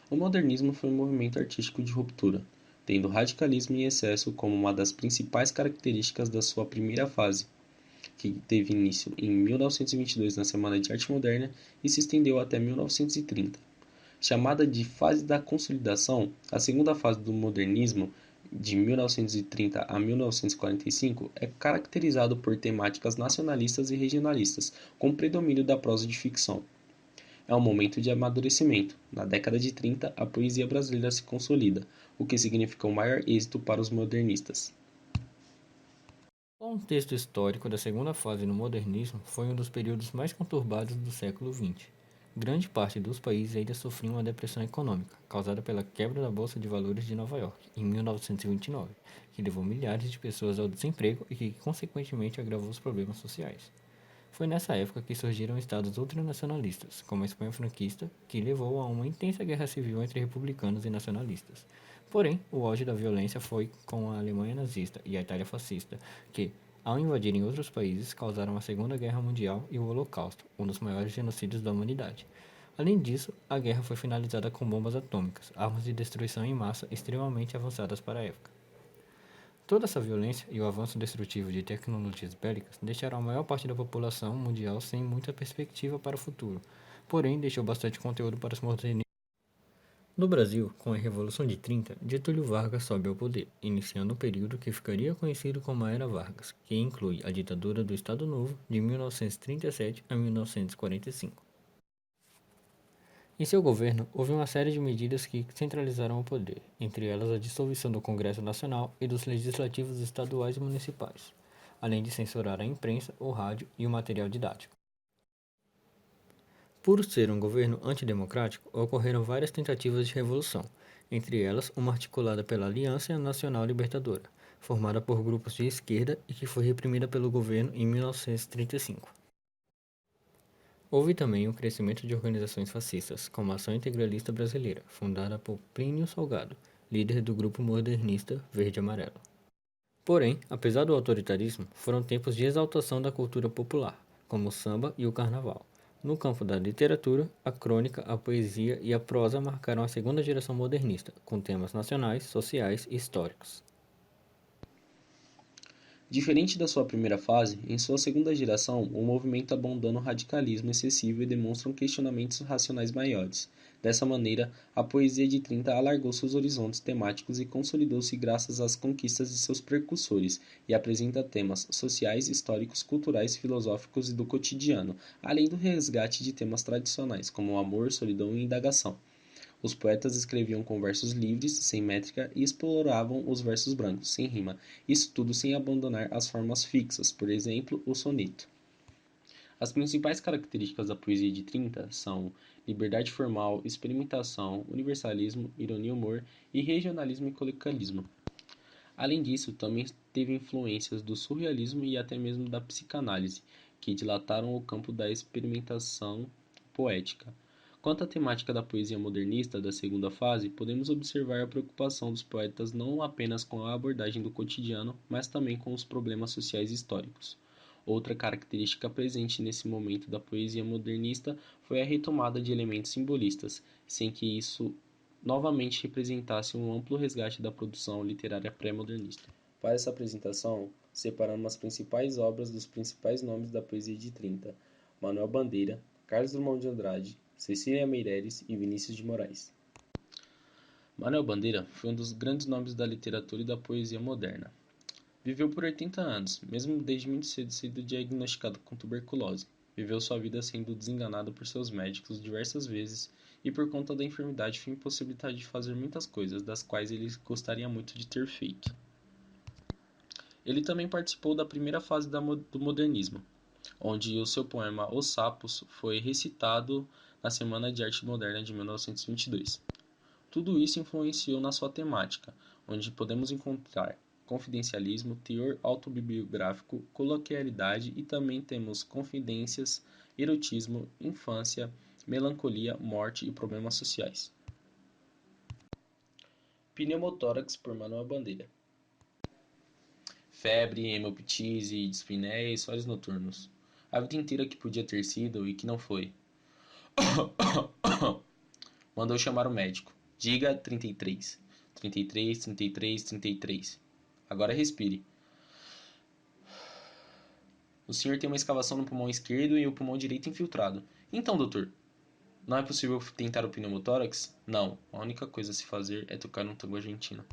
O modernismo foi um movimento artístico de ruptura, tendo radicalismo em excesso como uma das principais características da sua primeira fase, que teve início em 1922 na Semana de Arte Moderna e se estendeu até 1930. Chamada de fase da consolidação, a segunda fase do modernismo, de 1930 a 1945, é caracterizado por temáticas nacionalistas e regionalistas, com predomínio da prosa de ficção. É um momento de amadurecimento. Na década de 30, a poesia brasileira se consolida, o que significa um maior êxito para os modernistas. O contexto histórico da segunda fase no modernismo foi um dos períodos mais conturbados do século XX. Grande parte dos países ainda sofria uma depressão econômica, causada pela quebra da Bolsa de Valores de Nova York, em 1929, que levou milhares de pessoas ao desemprego e que, consequentemente, agravou os problemas sociais. Foi nessa época que surgiram estados ultranacionalistas, como a Espanha franquista, que levou a uma intensa guerra civil entre republicanos e nacionalistas. Porém, o auge da violência foi com a Alemanha nazista e a Itália fascista, que, ao invadirem outros países, causaram a Segunda Guerra Mundial e o Holocausto, um dos maiores genocídios da humanidade. Além disso, a guerra foi finalizada com bombas atômicas, armas de destruição em massa extremamente avançadas para a época. Toda essa violência e o avanço destrutivo de tecnologias bélicas deixaram a maior parte da população mundial sem muita perspectiva para o futuro, porém deixou bastante conteúdo para os modernistas. No Brasil, com a Revolução de 30, Getúlio Vargas sobe ao poder, iniciando um período que ficaria conhecido como a Era Vargas, que inclui a ditadura do Estado Novo de 1937 a 1945. Em seu governo, houve uma série de medidas que centralizaram o poder, entre elas a dissolução do Congresso Nacional e dos legislativos estaduais e municipais, além de censurar a imprensa, o rádio e o material didático. Por ser um governo antidemocrático, ocorreram várias tentativas de revolução, entre elas uma articulada pela Aliança Nacional Libertadora, formada por grupos de esquerda e que foi reprimida pelo governo em 1935. Houve também o crescimento de organizações fascistas, como a Ação Integralista Brasileira, fundada por Plínio Salgado, líder do grupo modernista Verde-Amarelo. Porém, apesar do autoritarismo, foram tempos de exaltação da cultura popular, como o samba e o carnaval. No campo da literatura, a crônica, a poesia e a prosa marcaram a segunda geração modernista, com temas nacionais, sociais e históricos. Diferente da sua primeira fase, em sua segunda geração, o movimento abandona o radicalismo excessivo e demonstra questionamentos racionais maiores. Dessa maneira, a poesia de 30 alargou seus horizontes temáticos e consolidou-se graças às conquistas de seus precursores, e apresenta temas sociais, históricos, culturais, filosóficos e do cotidiano, além do resgate de temas tradicionais, como o amor, solidão e indagação. Os poetas escreviam com versos livres, sem métrica, e exploravam os versos brancos, sem rima, isso tudo sem abandonar as formas fixas, por exemplo, o soneto. As principais características da poesia de 30 são liberdade formal, experimentação, universalismo, ironia e humor e regionalismo e coloquialismo. Além disso, também teve influências do surrealismo e até mesmo da psicanálise, que dilataram o campo da experimentação poética. Quanto à temática da poesia modernista da segunda fase, podemos observar a preocupação dos poetas não apenas com a abordagem do cotidiano, mas também com os problemas sociais e históricos. Outra característica presente nesse momento da poesia modernista foi a retomada de elementos simbolistas, sem que isso novamente representasse um amplo resgate da produção literária pré-modernista. Para essa apresentação, separamos as principais obras dos principais nomes da poesia de 30: Manuel Bandeira, Carlos Drummond de Andrade, Cecília Meirelles e Vinícius de Moraes. Manuel Bandeira foi um dos grandes nomes da literatura e da poesia moderna. Viveu por 80 anos, mesmo desde muito cedo sendo diagnosticado com tuberculose. Viveu sua vida sendo desenganado por seus médicos diversas vezes e por conta da enfermidade foi impossibilitado de fazer muitas coisas, das quais ele gostaria muito de ter feito. Ele também participou da primeira fase do modernismo, onde o seu poema Os Sapos foi recitado na Semana de Arte Moderna de 1922. Tudo isso influenciou na sua temática, onde podemos encontrar confidencialismo, teor autobiográfico, coloquialidade e também temos confidências, erotismo, infância, melancolia, morte e problemas sociais. Pneumotórax por Manuel Bandeira. Febre, hemoptise, dispneia e sólidos noturnos. A vida inteira que podia ter sido e que não foi. Mandou chamar o médico. Diga 33. 33, 33, 33. Agora respire. O senhor tem uma escavação no pulmão esquerdo e o pulmão direito infiltrado. Então, doutor, não é possível tentar o pneumotórax? Não, a única coisa a se fazer é tocar um tango argentino.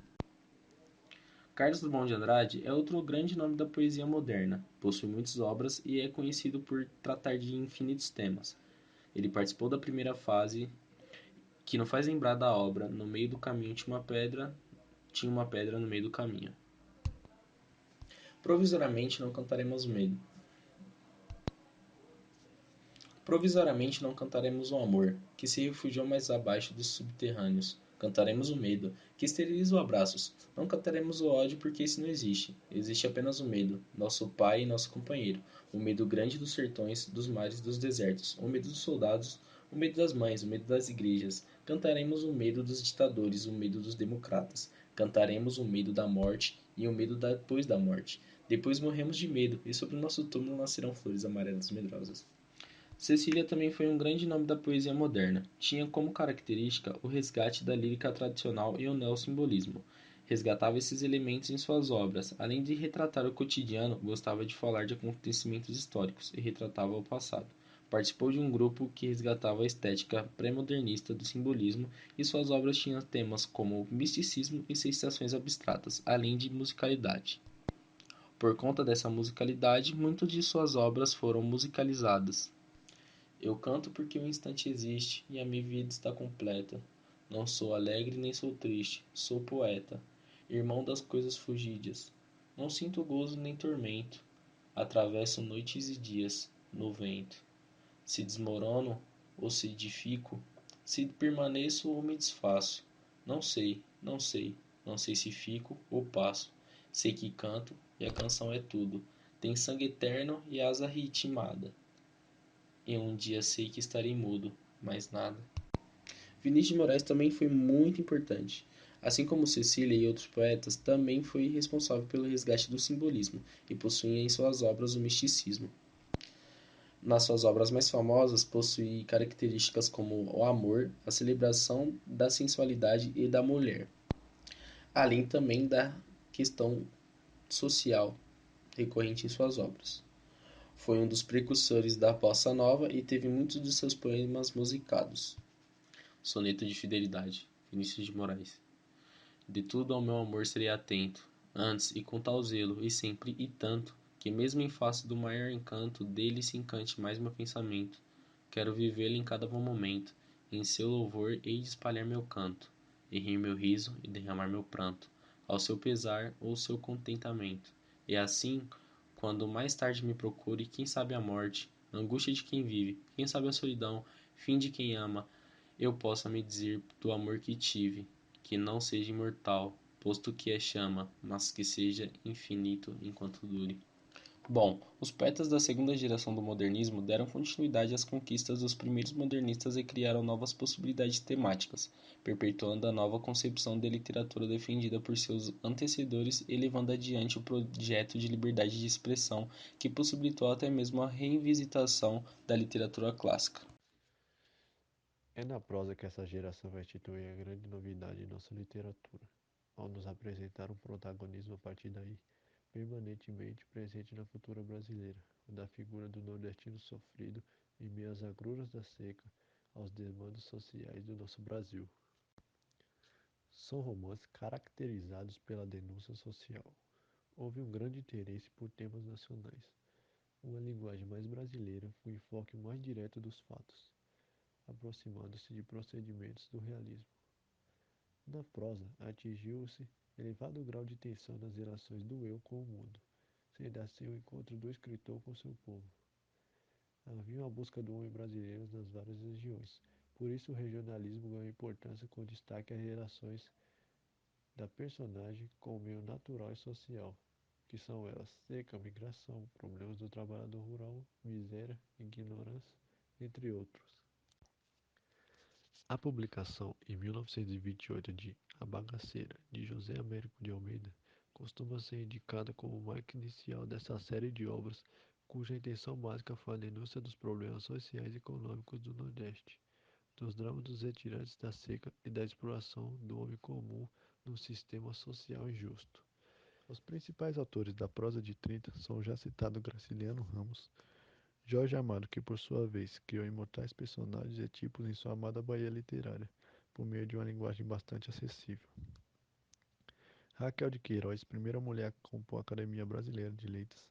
Carlos Drummond de Andrade é outro grande nome da poesia moderna. Possui muitas obras e é conhecido por tratar de infinitos temas. Ele participou da primeira fase, que nos faz lembrar da obra No meio do caminho tinha uma pedra no meio do caminho. Provisoriamente não cantaremos o medo. Provisoriamente não cantaremos o amor, que se refugiou mais abaixo dos subterrâneos. Cantaremos o medo, que esteriliza os abraços. Não cantaremos o ódio, porque esse não existe. Existe apenas o medo, nosso pai e nosso companheiro. O medo grande dos sertões, dos mares e dos desertos. O medo dos soldados, o medo das mães, o medo das igrejas. Cantaremos o medo dos ditadores, o medo dos democratas. Cantaremos o medo da morte e o medo depois da morte. Depois morremos de medo, e sobre o nosso túmulo nascerão flores amarelas medrosas. Cecília também foi um grande nome da poesia moderna. Tinha como característica o resgate da lírica tradicional e o neossimbolismo. Resgatava esses elementos em suas obras. Além de retratar o cotidiano, gostava de falar de acontecimentos históricos e retratava o passado. Participou de um grupo que resgatava a estética pré-modernista do simbolismo e suas obras tinham temas como misticismo e sensações abstratas, além de musicalidade. Por conta dessa musicalidade, muitas de suas obras foram musicalizadas. Eu canto porque o instante existe e a minha vida está completa. Não sou alegre nem sou triste, sou poeta, irmão das coisas fugídias. Não sinto gozo nem tormento, atravesso noites e dias no vento. Se desmorono ou se edifico, se permaneço ou me desfaço. Não sei, não sei, não sei se fico ou passo. Sei que canto e a canção é tudo. Tem sangue eterno e asa ritmada. E um dia sei que estarei mudo, mais nada. Vinícius de Moraes também foi muito importante. Assim como Cecília e outros poetas, também foi responsável pelo resgate do simbolismo e possuía em suas obras o misticismo. Nas suas obras mais famosas, possui características como o amor, a celebração da sensualidade e da mulher, além também da questão social recorrente em suas obras. Foi um dos precursores da bossa nova e teve muitos de seus poemas musicados. Soneto de Fidelidade, Vinícius de Moraes. De tudo ao meu amor serei atento, antes e com tal zelo, e sempre e tanto, que mesmo em face do maior encanto, dele se encante mais meu pensamento. Quero vivê-lo em cada bom momento, em seu louvor hei de espalhar meu canto, e rir meu riso e derramar meu pranto, ao seu pesar ou seu contentamento. E assim, quando mais tarde me procure, quem sabe a morte, angústia de quem vive, quem sabe a solidão, fim de quem ama, eu possa me dizer do amor que tive, que não seja imortal, posto que é chama, mas que seja infinito enquanto dure. Bom, os poetas da segunda geração do modernismo deram continuidade às conquistas dos primeiros modernistas e criaram novas possibilidades temáticas, perpetuando a nova concepção de literatura defendida por seus antecessores e levando adiante o projeto de liberdade de expressão que possibilitou até mesmo a revisitação da literatura clássica. É na prosa que essa geração vai instituir a grande novidade em nossa literatura, ao nos apresentar um protagonismo a partir daí permanentemente presente na cultura brasileira, o da figura do nordestino sofrido em meio às agruras da seca, aos demandos sociais do nosso Brasil. São romances caracterizados pela denúncia social. Houve um grande interesse por temas nacionais, uma linguagem mais brasileira, um enfoque mais direto dos fatos, aproximando-se de procedimentos do realismo. Na prosa, atingiu-se elevado grau de tensão nas relações do eu com o mundo, sendo assim o encontro do escritor com seu povo. Havia uma busca do homem brasileiro nas várias regiões, por isso o regionalismo ganhou importância com destaque às relações da personagem com o meio natural e social, que são elas seca, migração, problemas do trabalhador rural, miséria, ignorância, entre outros. A publicação, em 1928, de A Bagaceira, de José Américo de Almeida, costuma ser indicada como o marco inicial dessa série de obras cuja intenção básica foi a denúncia dos problemas sociais e econômicos do Nordeste dos dramas dos retirantes da seca e da exploração do homem comum num sistema social injusto. Os principais autores da prosa de 30 são o já citado Graciliano Ramos, Jorge Amado, que por sua vez criou imortais personagens e tipos em sua amada Bahia literária, por meio de uma linguagem bastante acessível. Raquel de Queiroz, primeira mulher a compor a Academia Brasileira de Letras,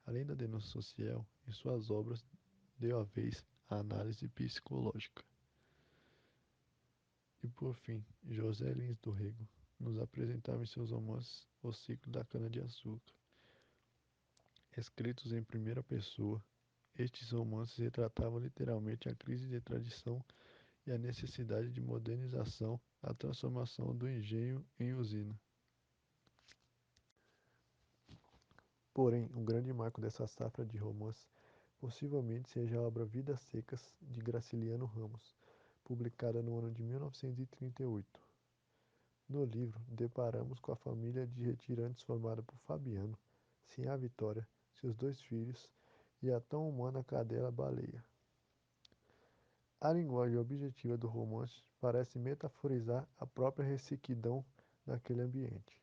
além da denúncia social, em suas obras deu a vez à análise psicológica. E por fim, José Lins do Rego nos apresentava em seus romances o ciclo da cana-de-açúcar. Escritos em primeira pessoa, estes romances retratavam literalmente a crise de tradição e a necessidade de modernização, a transformação do engenho em usina. Porém, um grande marco dessa safra de romances possivelmente seja a obra Vidas Secas, de Graciliano Ramos, publicada no ano de 1938. No livro, deparamos com a família de retirantes formada por Fabiano, Sinhá Vitória, seus 2 filhos e a tão humana cadela Baleia. A linguagem objetiva do romance parece metaforizar a própria ressequidão daquele ambiente.